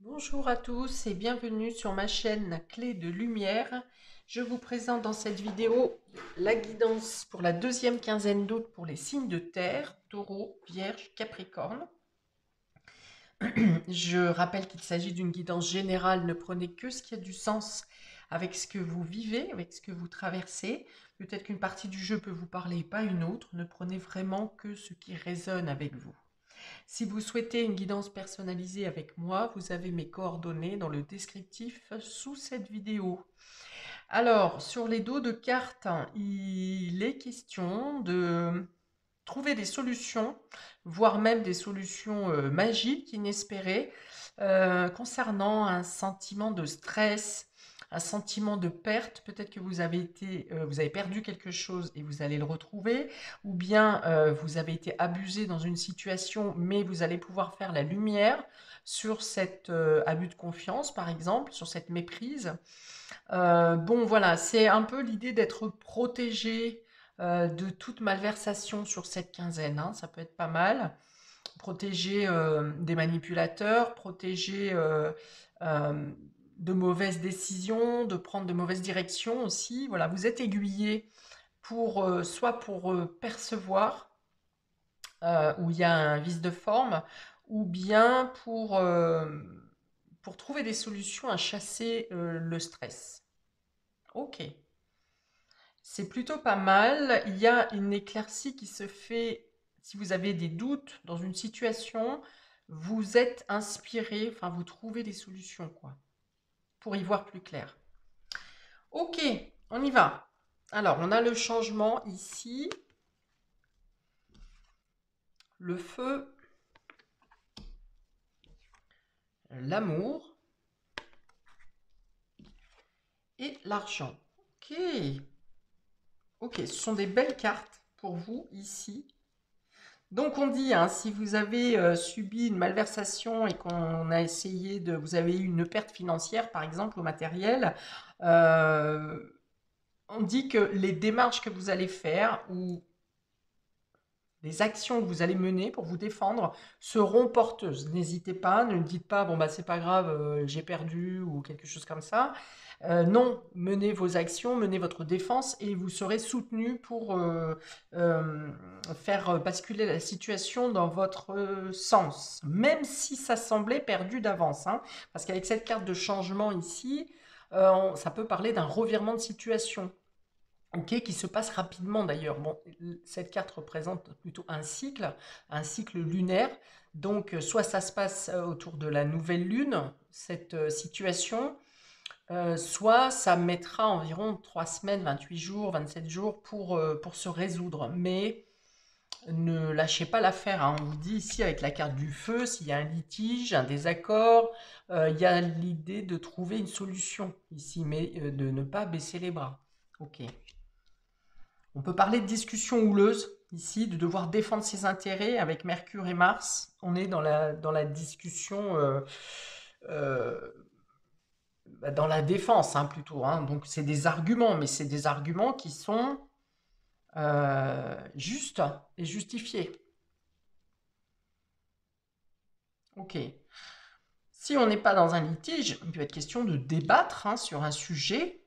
Bonjour à tous et bienvenue sur ma chaîne Clé de Lumière. Je vous présente dans cette vidéo la guidance pour la deuxième quinzaine d'août pour les signes de terre, Taureau, Vierge, Capricorne. Je rappelle qu'il s'agit d'une guidance générale, ne prenez que ce qui a du sens avec ce que vous vivez, avec ce que vous traversez. Peut-être qu'une partie du jeu peut vous parler et pas une autre, ne prenez vraiment que ce qui résonne avec vous. Si vous souhaitez une guidance personnalisée avec moi, vous avez mes coordonnées dans le descriptif sous cette vidéo. Alors, sur les dos de cartes, il est question de trouver des solutions, voire même des solutions magiques, inespérées, concernant un sentiment de stress, un sentiment de perte. Peut-être que vous avez perdu quelque chose et vous allez le retrouver, ou bien vous avez été abusé dans une situation, mais vous allez pouvoir faire la lumière sur cet abus de confiance, par exemple, sur cette méprise. Bon, voilà, c'est un peu l'idée d'être protégé de toute malversation sur cette quinzaine, hein, ça peut être pas mal. Protégé des manipulateurs, protégé euh, de mauvaises décisions, de prendre de mauvaises directions aussi. Voilà, vous êtes aiguillé pour soit pour percevoir où il y a un vice de forme, ou bien pour trouver des solutions à chasser le stress. Ok. C'est plutôt pas mal. Il y a une éclaircie qui se fait si vous avez des doutes dans une situation, vous êtes inspiré, enfin vous trouvez des solutions quoi, pour y voir plus clair. Ok, on y va. Alors, on a le changement ici, le feu, l'amour et l'argent. Ok, ok, ce sont des belles cartes pour vous ici. Donc on dit, hein, si vous avez subi une malversation et qu'on a essayé de, vous avez eu une perte financière, par exemple, au matériel, euh, on dit que les démarches que vous allez faire ou les actions que vous allez mener pour vous défendre seront porteuses. N'hésitez pas, ne dites pas, bon bah c'est pas grave, j'ai perdu ou quelque chose comme ça. Non, menez vos actions, menez votre défense et vous serez soutenu pour euh, faire basculer la situation dans votre sens, même si ça semblait perdu d'avance, hein. Parce qu'avec cette carte de changement ici, ça peut parler d'un revirement de situation. Ok, qui se passe rapidement d'ailleurs. Bon, cette carte représente plutôt un cycle lunaire. Donc, soit ça se passe autour de la nouvelle lune, cette situation, soit ça mettra environ 3 semaines, 28 jours, 27 jours pour se résoudre. Mais ne lâchez pas l'affaire, hein. On vous dit ici avec la carte du feu, s'il y a un litige, un désaccord, il y a l'idée de trouver une solution ici, mais de ne pas baisser les bras. Ok. On peut parler de discussion houleuse ici, de devoir défendre ses intérêts avec Mercure et Mars. On est dans la discussion, euh, dans la défense, hein, plutôt, hein. Donc c'est des arguments, mais c'est des arguments qui sont justes et justifiés. Ok. Si on n'est pas dans un litige, il peut être question de débattre, hein, sur un sujet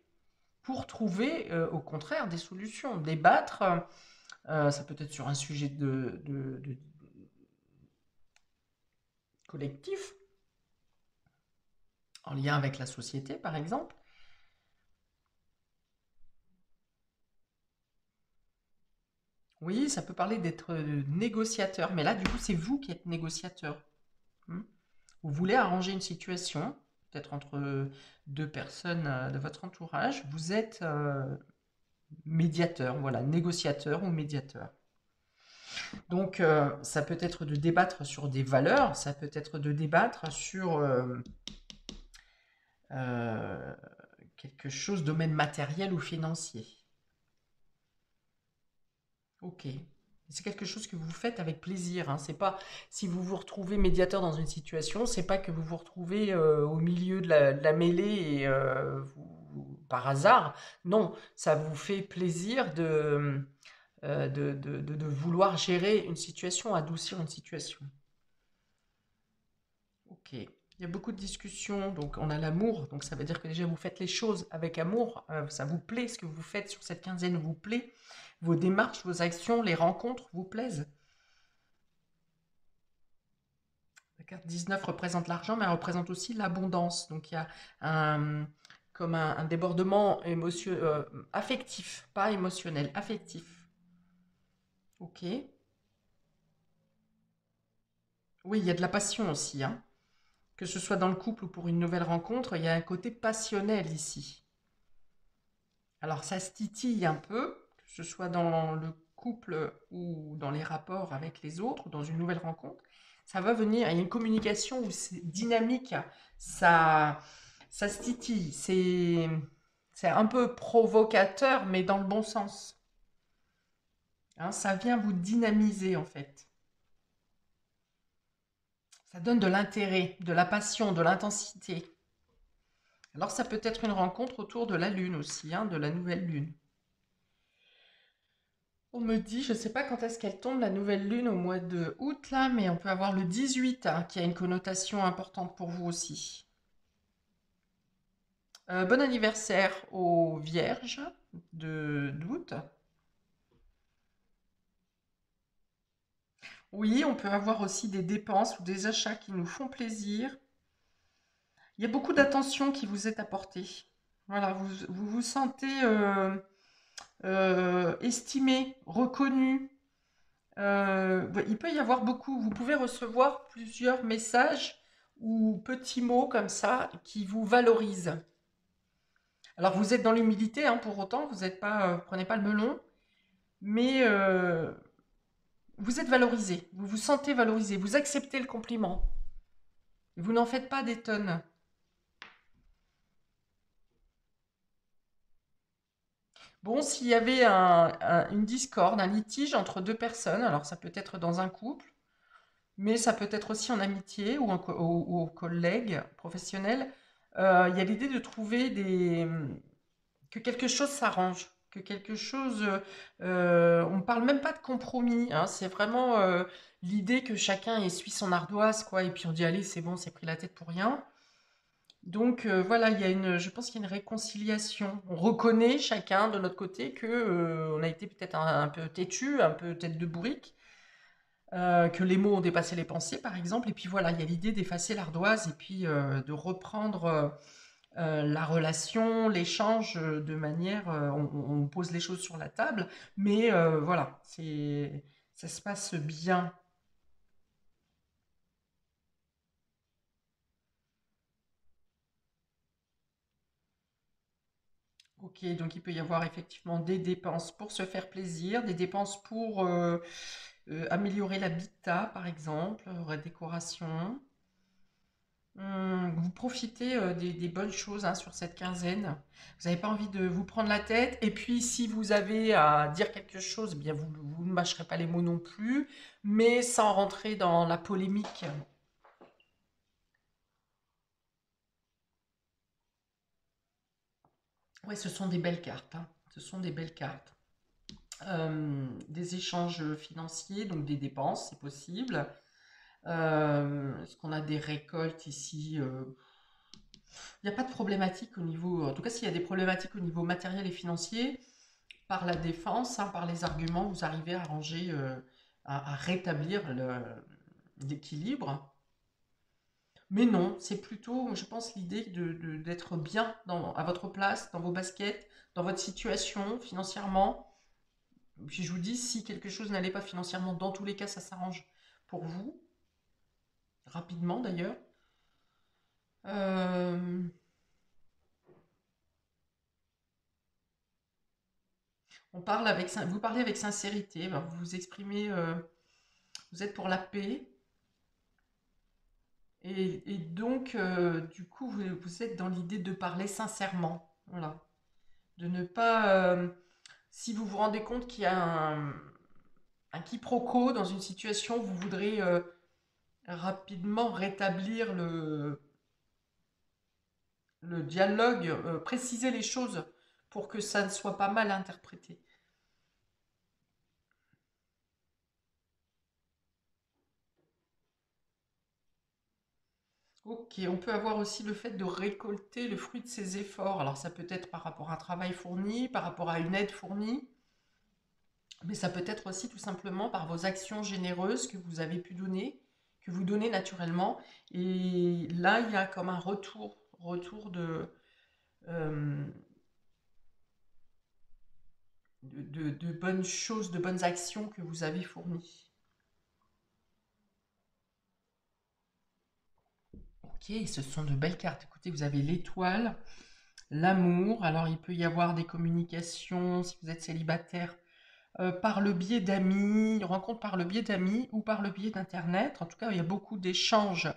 pour trouver au contraire des solutions. Débattre, ça peut être sur un sujet de collectif, en lien avec la société, par exemple. Oui, ça peut parler d'être négociateur, mais là, du coup, c'est vous qui êtes négociateur. Hmm. Vous voulez arranger une situation, peut-être entre deux personnes de votre entourage. Vous êtes médiateur, voilà, négociateur ou médiateur. Donc, ça peut être de débattre sur des valeurs, ça peut être de débattre sur euh, quelque chose, domaine matériel ou financier. Ok. C'est quelque chose que vous faites avec plaisir, hein. C'est pas si vous vous retrouvez médiateur dans une situation, c'est pas que vous vous retrouvez au milieu de la mêlée et par hasard. Non, ça vous fait plaisir de vouloir gérer une situation, adoucir une situation. Ok. Il y a beaucoup de discussions, donc on a l'amour, donc ça veut dire que déjà vous faites les choses avec amour, ça vous plaît, ce que vous faites sur cette quinzaine vous plaît, vos démarches, vos actions, les rencontres vous plaisent. La carte 19 représente l'argent, mais elle représente aussi l'abondance, donc il y a un, comme un débordement affectif, pas émotionnel, affectif. Ok. Oui, il y a de la passion aussi, hein. Que ce soit dans le couple ou pour une nouvelle rencontre, il y a un côté passionnel ici. Alors ça se titille un peu, que ce soit dans le couple ou dans les rapports avec les autres, ou dans une nouvelle rencontre. Ça va venir, il y a une communication où c'est dynamique, ça, ça se titille. C'est un peu provocateur, mais dans le bon sens. Hein, ça vient vous dynamiser en fait. Ça donne de l'intérêt, de la passion, de l'intensité. Alors ça peut être une rencontre autour de la lune aussi, hein, de la nouvelle lune. On me dit, je ne sais pas quand est-ce qu'elle tombe, la nouvelle lune au mois de août, là, mais on peut avoir le 18, hein, qui a une connotation importante pour vous aussi. Bon anniversaire aux Vierges d'août. Oui, on peut avoir aussi des dépenses ou des achats qui nous font plaisir. Il y a beaucoup d'attention qui vous est apportée. Voilà, vous vous sentez estimé, reconnu. Ouais, il peut y avoir beaucoup, vous pouvez recevoir plusieurs messages ou petits mots comme ça qui vous valorisent. Alors vous êtes dans l'humilité, hein, pour autant, vous êtes pas, prenez pas le melon, mais vous êtes valorisé, vous vous sentez valorisé, vous acceptez le compliment, vous n'en faites pas des tonnes. Bon, s'il y avait une discorde, un litige entre deux personnes, alors ça peut être dans un couple, mais ça peut être aussi en amitié ou collègues professionnels. Il y a l'idée de trouver que quelque chose s'arrange, que quelque chose. On ne parle même pas de compromis, hein, c'est vraiment l'idée que chacun essuie son ardoise, quoi, et puis on dit allez, c'est bon, c'est pris la tête pour rien. Donc voilà, je pense qu'il y a une réconciliation. On reconnaît chacun de notre côté que on a été peut-être un peu têtu, un peu tête de bourrique, que les mots ont dépassé les pensées, par exemple. Et puis voilà, il y a l'idée d'effacer l'ardoise et puis de reprendre la relation, l'échange de manière, on pose les choses sur la table, mais voilà, ça se passe bien. Ok, donc il peut y avoir effectivement des dépenses pour se faire plaisir, des dépenses pour améliorer l'habitat, par exemple, décoration. Vous profitez des bonnes choses, hein, sur cette quinzaine. Vous n'avez pas envie de vous prendre la tête. Et puis, si vous avez à dire quelque chose, eh bien vous ne mâcherez pas les mots non plus, mais sans rentrer dans la polémique. Oui, ce sont des belles cartes, hein. Ce sont des belles cartes. Des échanges financiers, donc des dépenses, c'est possible. Est-ce qu'on a des récoltes ici? Il n'y a pas de problématique au niveau, en tout cas s'il y a des problématiques au niveau matériel et financier, par la défense, hein, par les arguments, vous arrivez à ranger, à rétablir l'équilibre. Mais non, c'est plutôt, je pense, l'idée d'être bien à votre place, dans vos baskets, dans votre situation financièrement. Puis je vous dis, si quelque chose n'allait pas financièrement, dans tous les cas, ça s'arrange pour vous, rapidement d'ailleurs. Euh, vous parlez avec sincérité, ben, vous vous exprimez, vous êtes pour la paix, et donc, du coup, vous êtes dans l'idée de parler sincèrement. Voilà. De ne pas. Si vous vous rendez compte qu'il y a un quiproquo dans une situation, vous voudrez rapidement rétablir le dialogue, préciser les choses pour que ça ne soit pas mal interprété. Ok, on peut avoir aussi le fait de récolter le fruit de ses efforts. Alors ça peut être par rapport à un travail fourni, par rapport à une aide fournie, mais ça peut être aussi tout simplement par vos actions généreuses que vous avez pu donner, que vous donnez naturellement. Et là, il y a comme un retour euh, de bonnes choses, de bonnes actions que vous avez fournies. Ok, ce sont de belles cartes. Écoutez, vous avez l'étoile, l'amour. Alors, il peut y avoir des communications, si vous êtes célibataire, par le biais d'amis, rencontres par le biais d'amis ou par le biais d'Internet. En tout cas, il y a beaucoup d'échanges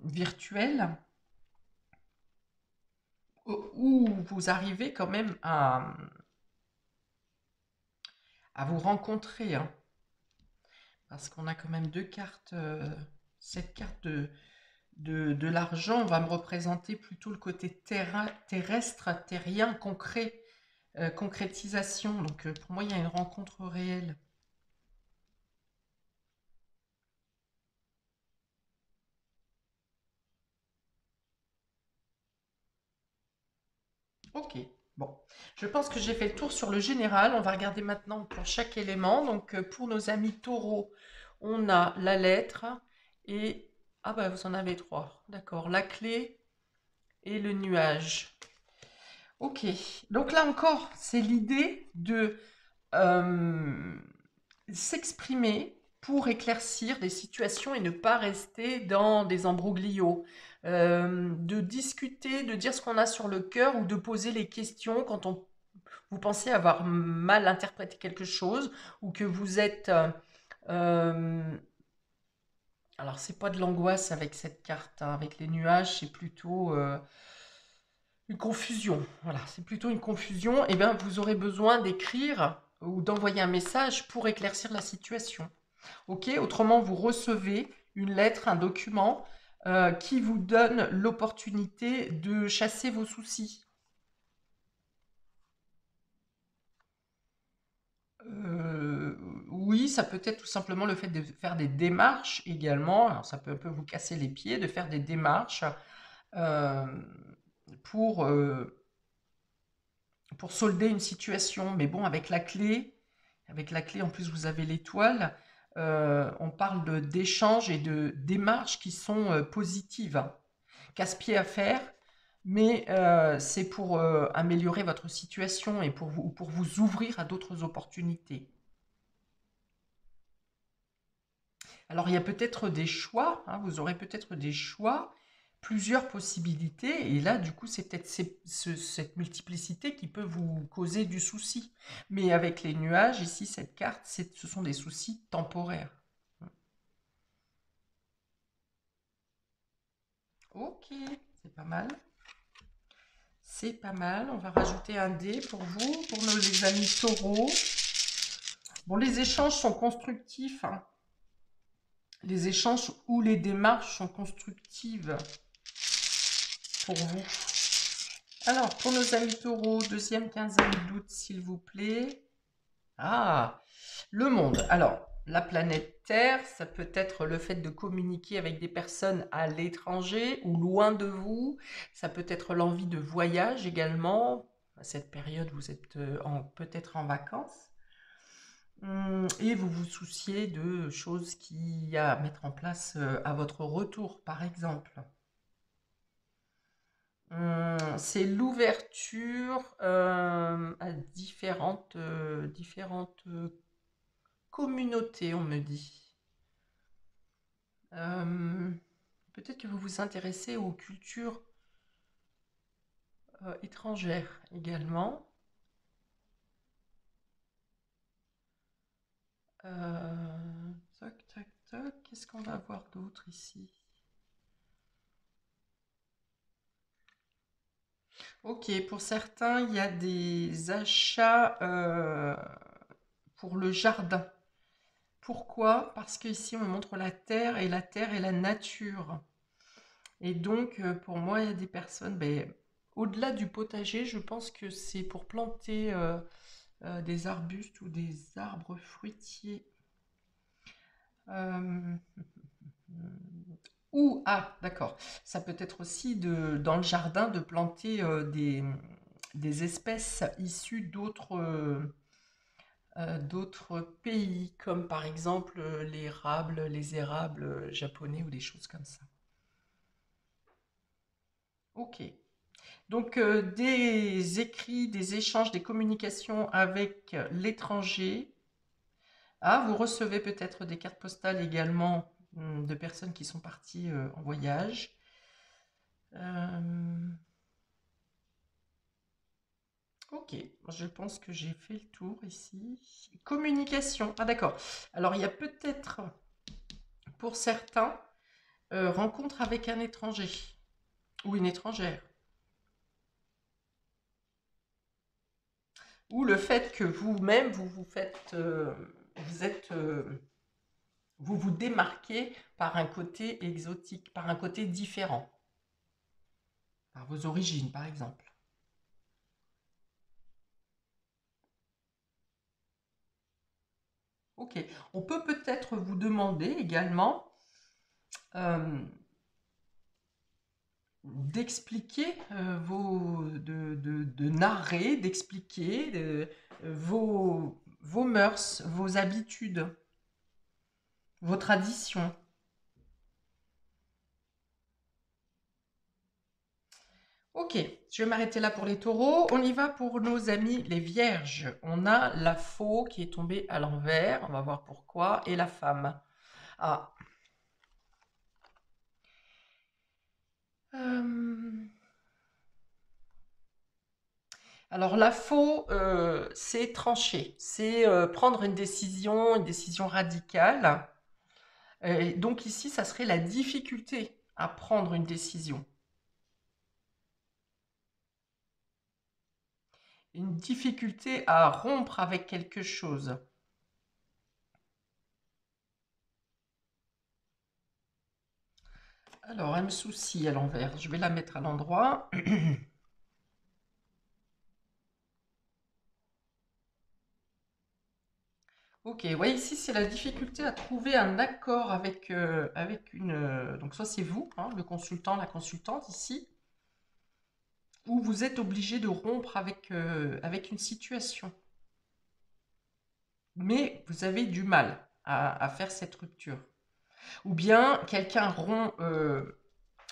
virtuels où vous arrivez quand même à vous rencontrer, hein, parce qu'on a quand même deux cartes. Cette carte de l'argent va me représenter plutôt le côté terrestre, terrien, concret, concrétisation. Donc pour moi, il y a une rencontre réelle. Ok, bon. Je pense que j'ai fait le tour sur le général. On va regarder maintenant pour chaque élément. Donc pour nos amis taureaux, on a la lettre et... Ah bah vous en avez trois. D'accord, la clé et le nuage. Ok, donc là encore, c'est l'idée de euh, s'exprimer pour éclaircir des situations et ne pas rester dans des embroglios. De discuter, de dire ce qu'on a sur le cœur ou de poser les questions quand vous pensez avoir mal interprété quelque chose ou que vous êtes... euh, alors, c'est pas de l'angoisse avec cette carte, hein. Avec les nuages, c'est plutôt une confusion. Voilà, c'est plutôt une confusion. Et bien, vous aurez besoin d'écrire ou d'envoyer un message pour éclaircir la situation. Ok, autrement, vous recevez une lettre, un document qui vous donne l'opportunité de chasser vos soucis. Euh, oui, ça peut être tout simplement le fait de faire des démarches également. Alors, ça peut un peu vous casser les pieds de faire des démarches euh, pour, euh, pour solder une situation. Mais bon, avec la clé en plus vous avez l'étoile, on parle d'échanges et de démarches qui sont positives. Casse-pied à faire, mais c'est pour améliorer votre situation et pour vous ouvrir à d'autres opportunités. Alors il y a peut-être des choix, hein, vous aurez peut-être des choix, plusieurs possibilités, et là du coup c'est peut-être cette multiplicité qui peut vous causer du souci. Mais avec les nuages, ici cette carte, ce sont des soucis temporaires. Ok, c'est pas mal. C'est pas mal. On va rajouter un dé pour vous, pour nos les amis taureaux. Bon, les échanges sont constructifs, hein. Les échanges ou les démarches sont constructives pour vous. Alors, pour nos amis taureaux, deuxième quinzaine d'août, s'il vous plaît. Ah, le monde. Alors, la planète Terre, ça peut être le fait de communiquer avec des personnes à l'étranger ou loin de vous. Ça peut être l'envie de voyage également. À cette période, vous êtes peut-être en vacances. Et vous vous souciez de choses qu'il y a à mettre en place à votre retour, par exemple. C'est l'ouverture à différentes communautés, on me dit. Euh, Peut-être que vous vous intéressez aux cultures étrangères également. Tac, tac, tac. Qu'est-ce qu'on va voir d'autre ici? Ok, pour certains, il y a des achats pour le jardin. Pourquoi? Parce qu'ici, on me montre la terre est la nature. Et donc, pour moi, il y a des personnes, ben, au-delà du potager, je pense que c'est pour planter des arbustes ou des arbres fruitiers. Euh, Ou, ah, d'accord, ça peut être aussi dans le jardin de planter des espèces issues d'autres pays, comme par exemple les érables japonais ou des choses comme ça. Ok. Donc, des écrits, des échanges, des communications avec l'étranger. Ah, vous recevez peut-être des cartes postales également de personnes qui sont parties en voyage. Euh, ok, je pense que j'ai fait le tour ici. Communication. Ah, d'accord. Alors, il y a peut-être, pour certains, rencontre avec un étranger ou une étrangère. Ou le fait que vous-même, vous êtes, vous vous démarquez par un côté exotique, par un côté différent, par vos origines, par exemple. Ok. On peut peut-être vous demander également euh, d'expliquer de narrer, d'expliquer vos mœurs, vos habitudes, vos traditions. Ok, je vais m'arrêter là pour les taureaux. On y va pour nos amis les vierges. On a la faux qui est tombée à l'envers. On va voir pourquoi. Et la femme. Ah. Euh, Alors la faux, c'est trancher. C'est prendre une décision radicale. Donc ici, ça serait la difficulté à prendre une décision. Une difficulté à rompre avec quelque chose. Alors, un souci à l'envers. Je vais la mettre à l'endroit. Ok, ouais, ici c'est la difficulté à trouver un accord avec une. Donc, soit c'est vous, hein, le consultant, la consultante ici, ou vous êtes obligé de rompre avec une situation. Mais vous avez du mal à faire cette rupture. Ou bien quelqu'un rompt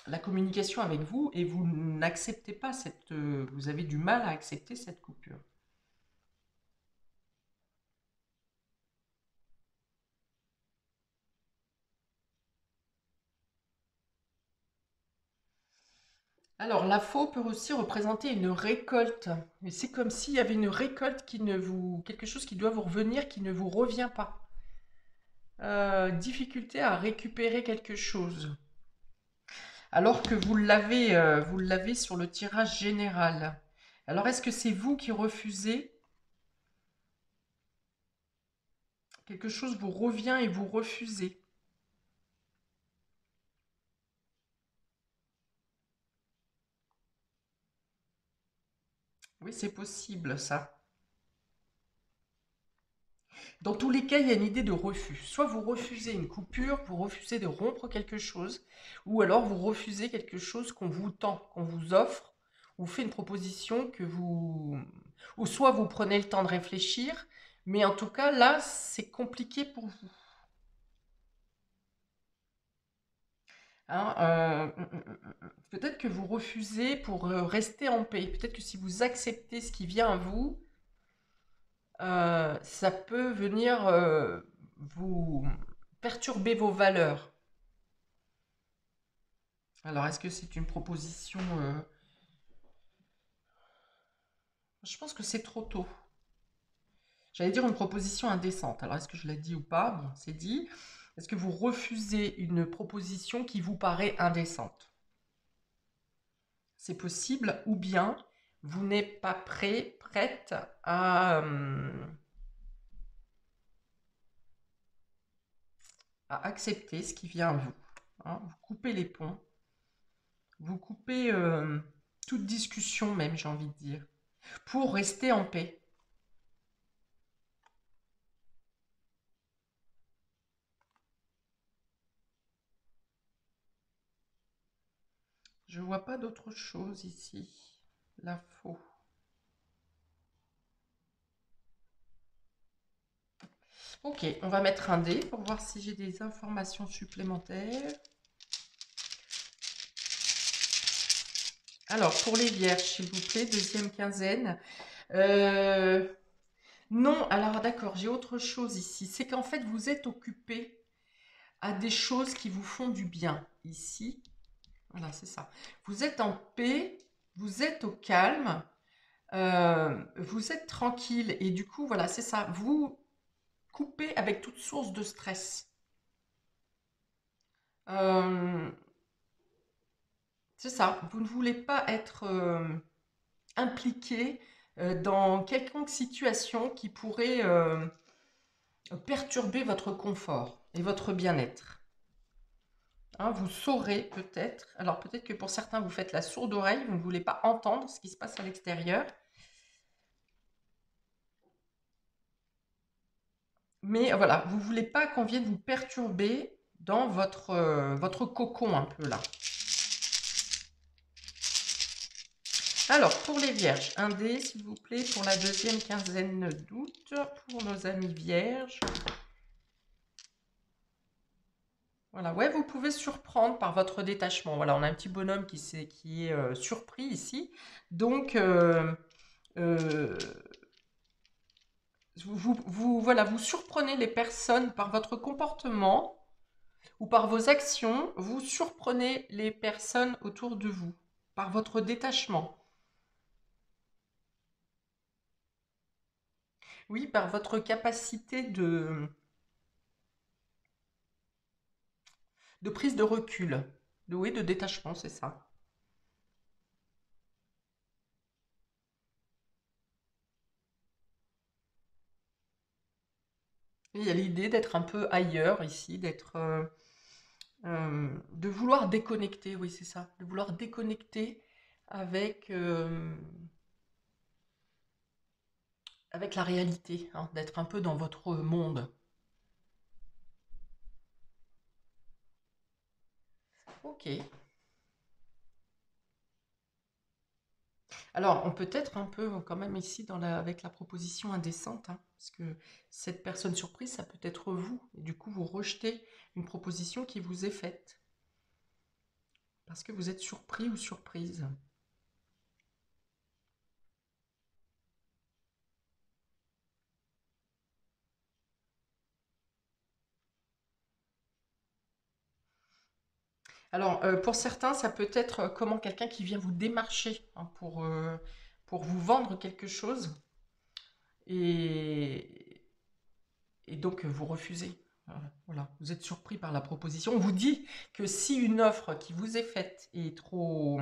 la communication avec vous et vous n'acceptez pas vous avez du mal à accepter cette coupure. Alors, la faux peut aussi représenter une récolte. Mais c'est comme s'il y avait une récolte quelque chose qui doit vous revenir, qui ne vous revient pas. Difficulté à récupérer quelque chose. Alors que vous l'avez sur le tirage général. Alors, est-ce que c'est vous qui refusez? Quelque chose vous revient et vous refusez. Oui, c'est possible, ça. Dans tous les cas, il y a une idée de refus. Soit vous refusez une coupure, vous refusez de rompre quelque chose, ou alors vous refusez quelque chose qu'on vous tend, qu'on vous offre, ou fait une proposition que vous... Ou soit vous prenez le temps de réfléchir, mais en tout cas, là, c'est compliqué pour vous. Hein, peut-être que vous refusez pour rester en paix. Peut-être que si vous acceptez ce qui vient à vous, ça peut venir vous perturber vos valeurs. Alors, est-ce que c'est une proposition Je pense que c'est trop tôt. J'allais dire une proposition indécente. Alors, est-ce que je l'ai dit ou pas? Bon, c'est dit. Est-ce que vous refusez une proposition qui vous paraît indécente? C'est possible. Ou bien, vous n'êtes pas prêt, prête à accepter ce qui vient à vous. Hein, vous coupez les ponts. Vous coupez toute discussion même, j'ai envie de dire, pour rester en paix. Je vois pas d'autre chose ici. La faux. Ok, on va mettre un dé pour voir si j'ai des informations supplémentaires. Alors, pour les vierges, s'il vous plaît, deuxième quinzaine. Non, alors d'accord, j'ai autre chose ici. C'est qu'en fait, vous êtes occupé à des choses qui vous font du bien. Ici, voilà, c'est ça. Vous êtes en paix, vous êtes au calme, vous êtes tranquille. Et du coup, voilà, c'est ça. Vous coupez avec toute source de stress. Euh, c'est ça. Vous ne voulez pas être impliqué dans quelconque situation qui pourrait perturber votre confort et votre bien-être. Hein, vous saurez peut-être, alors peut-être que pour certains vous faites la sourde oreille, vous ne voulez pas entendre ce qui se passe à l'extérieur, mais voilà, vous ne voulez pas qu'on vienne vous perturber dans votre cocon un peu là. Alors, pour les vierges, un dé s'il vous plaît pour la deuxième quinzaine d'août, pour nos amis vierges. Voilà, ouais, vous pouvez surprendre par votre détachement. Voilà, on a un petit bonhomme qui est surpris ici. Donc, euh, voilà, vous surprenez les personnes par votre comportement ou par vos actions. Vous surprenez les personnes autour de vous par votre détachement. Oui, par votre capacité de prise de recul. Oui, de détachement, c'est ça. Et il y a l'idée d'être un peu ailleurs ici, de vouloir déconnecter, oui, c'est ça, de vouloir déconnecter avec, avec la réalité, hein, d'être un peu dans votre monde. Ok. Alors, on peut être un peu quand même ici avec la proposition indécente, hein, parce que cette personne surprise, ça peut être vous. Et du coup, vous rejetez une proposition qui vous est faite, parce que vous êtes surpris ou surprise. Alors, pour certains, ça peut être comment quelqu'un qui vient vous démarcher hein, pour vous vendre quelque chose, et, et donc vous refusez. Voilà, vous êtes surpris par la proposition. On vous dit que si une offre qui vous est faite est trop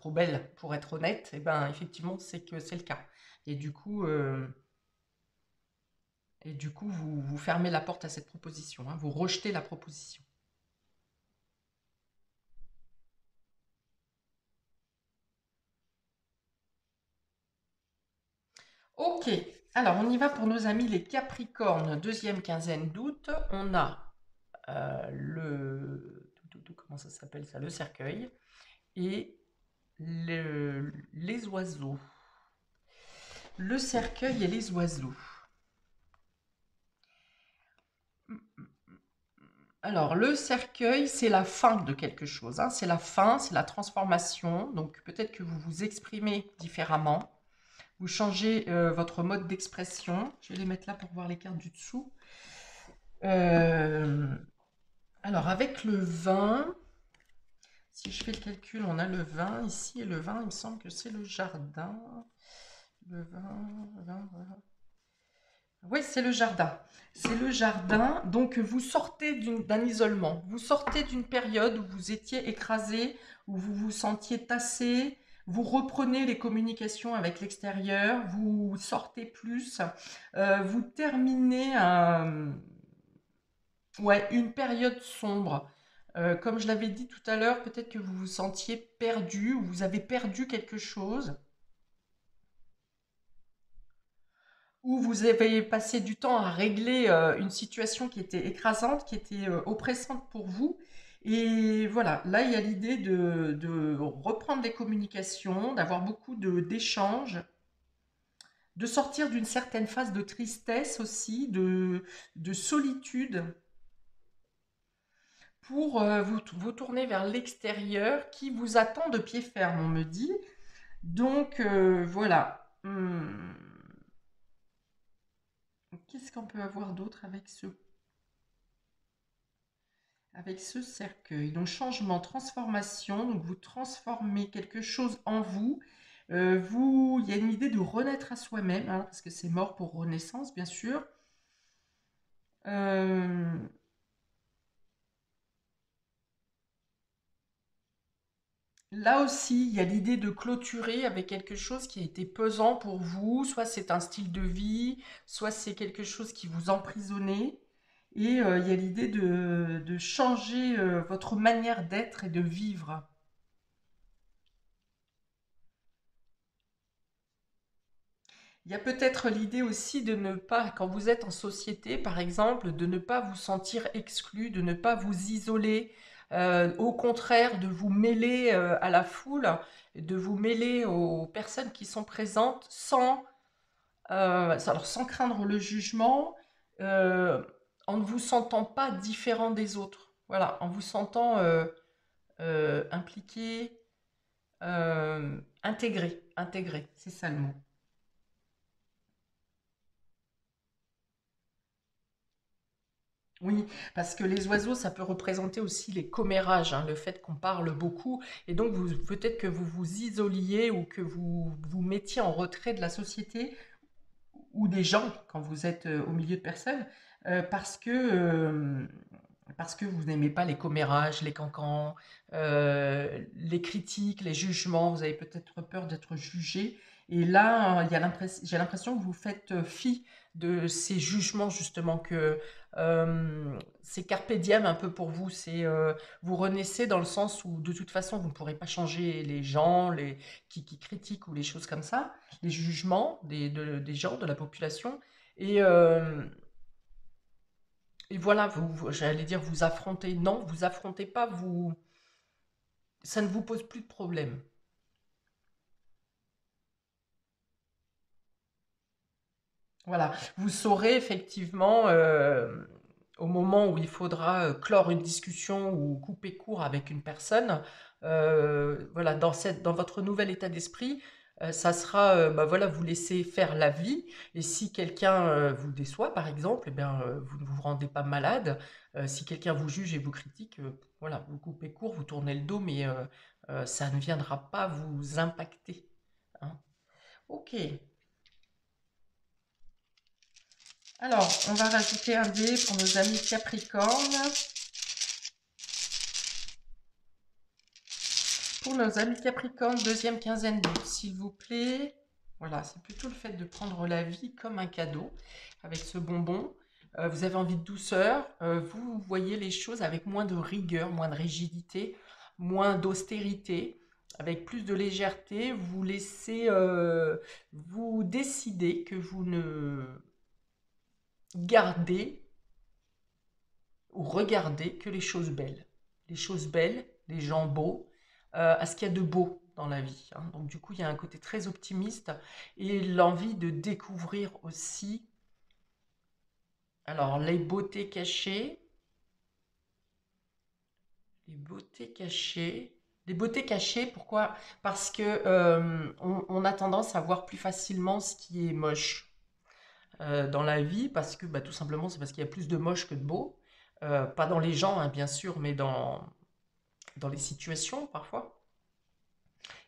belle pour être honnête, et ben effectivement c'est que c'est le cas. Et du coup, euh, vous fermez la porte à cette proposition, hein, vous rejetez la proposition. Ok, alors on y va pour nos amis les Capricornes, deuxième quinzaine d'août. On a comment ça s'appelle ça? Le cercueil et les oiseaux. Le cercueil et les oiseaux. Alors, le cercueil, c'est la fin de quelque chose, hein. C'est la fin, c'est la transformation. Donc, peut-être que vous vous exprimez différemment. Vous changez votre mode d'expression. Je vais les mettre là pour voir les cartes du dessous. Euh, alors, avec le vin, si je fais le calcul, on a le vin ici. Et le vin, il me semble que c'est le jardin. Le vin. Oui, c'est le jardin. C'est le jardin. Donc, vous sortez d'un isolement. Vous sortez d'une période où vous étiez écrasé, où vous vous sentiez tassé. Vous reprenez les communications avec l'extérieur. Vous sortez plus. Vous terminez ouais, une période sombre. Comme je l'avais dit tout à l'heure, peut-être que vous vous sentiez perdu ou vous avez perdu quelque chose. Où vous avez passé du temps à régler une situation qui était écrasante, qui était oppressante pour vous. Et voilà, là, il y a l'idée de reprendre les communications, d'avoir beaucoup d'échanges, de sortir d'une certaine phase de tristesse aussi, de solitude, pour vous tourner vers l'extérieur qui vous attend de pied ferme, on me dit. Donc voilà. Qu'est-ce qu'on peut avoir d'autre avec ce cercueil? Donc changement, transformation, donc vous transformez quelque chose en vous. Il y a une idée de renaître à soi-même, hein, parce que c'est mort pour renaissance, bien sûr. Euh, Là aussi, il y a l'idée de clôturer avec quelque chose qui a été pesant pour vous. Soit c'est un style de vie, soit c'est quelque chose qui vous emprisonnait. Et il y a l'idée de changer votre manière d'être et de vivre. Il y a peut-être l'idée aussi de ne pas, quand vous êtes en société, par exemple, de ne pas vous sentir exclu, de ne pas vous isoler, au contraire, de vous mêler à la foule, de vous mêler aux personnes qui sont présentes alors sans craindre le jugement, euh, en ne vous sentant pas différent des autres. Voilà, en vous sentant impliqué, intégré, c'est ça le mot. Oui, parce que les oiseaux, ça peut représenter aussi les commérages, hein, le fait qu'on parle beaucoup, et donc peut-être que vous vous isoliez ou que vous vous mettiez en retrait de la société ou des gens quand vous êtes au milieu de personnes, euh, parce que euh, parce que vous n'aimez pas les commérages, les cancans, les critiques, les jugements. Vous avez peut-être peur d'être jugé. Et là, j'ai l'impression que vous faites fi de ces jugements justement que c'est carpe diem un peu pour vous. Vous renaissez dans le sens où de toute façon vous ne pourrez pas changer les gens, qui critiquent ou les choses comme ça, les jugements des gens, de la population. Et, euh, et voilà, j'allais dire vous affrontez. Non, vous affrontez pas, ça ne vous pose plus de problème. Voilà, vous saurez effectivement au moment où il faudra clore une discussion ou couper court avec une personne, voilà, dans votre nouvel état d'esprit, ça sera, bah voilà, vous laissez faire la vie. Et si quelqu'un vous déçoit, par exemple, eh bien, vous ne vous rendez pas malade. Si quelqu'un vous juge et vous critique, voilà, vous coupez court, vous tournez le dos, mais ça ne viendra pas vous impacter, hein. Ok. Alors, on va rajouter un dé pour nos amis Capricorne. Pour nos amis Capricorne, deuxième quinzaine d'août, s'il vous plaît. Voilà, c'est plutôt le fait de prendre la vie comme un cadeau avec ce bonbon. Vous avez envie de douceur, vous voyez les choses avec moins de rigueur, moins de rigidité, moins d'austérité, avec plus de légèreté. Vous laissez, vous décidez que vous ne gardez ou regardez que les choses belles, les gens beaux, à ce qu'il y a de beau dans la vie, hein. Donc du coup, il y a un côté très optimiste et l'envie de découvrir aussi, alors les beautés cachées, les beautés cachées. Pourquoi? Parce que on a tendance à voir plus facilement ce qui est moche dans la vie, parce que bah, tout simplement, c'est parce qu'il y a plus de moche que de beau. Pas dans les gens, hein, bien sûr, mais dans les situations parfois.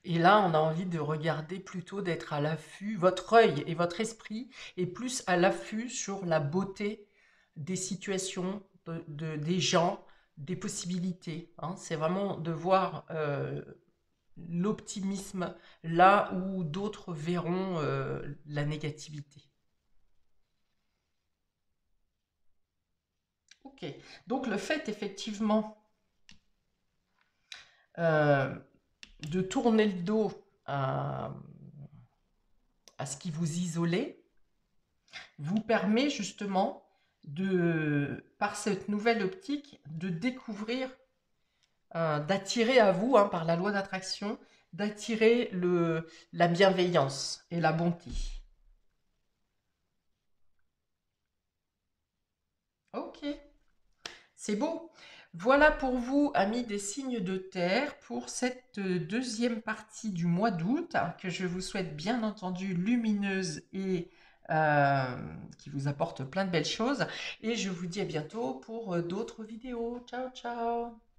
Et là, on a envie de regarder plutôt d'être à l'affût. Votre œil et votre esprit est plus à l'affût sur la beauté des situations, des gens, des possibilités, hein. C'est vraiment de voir l'optimisme là où d'autres verront la négativité. Ok. Donc le fait effectivement euh, de tourner le dos à ce qui vous isolait, vous permet justement par cette nouvelle optique, de découvrir d'attirer à vous, hein, par la loi d'attraction, d'attirer la bienveillance et la bonté. Ok, c'est beau. Voilà pour vous, amis des signes de terre, pour cette deuxième partie du mois d'août, hein, que je vous souhaite bien entendu lumineuse et qui vous apporte plein de belles choses. Et je vous dis à bientôt pour d'autres vidéos. Ciao, ciao!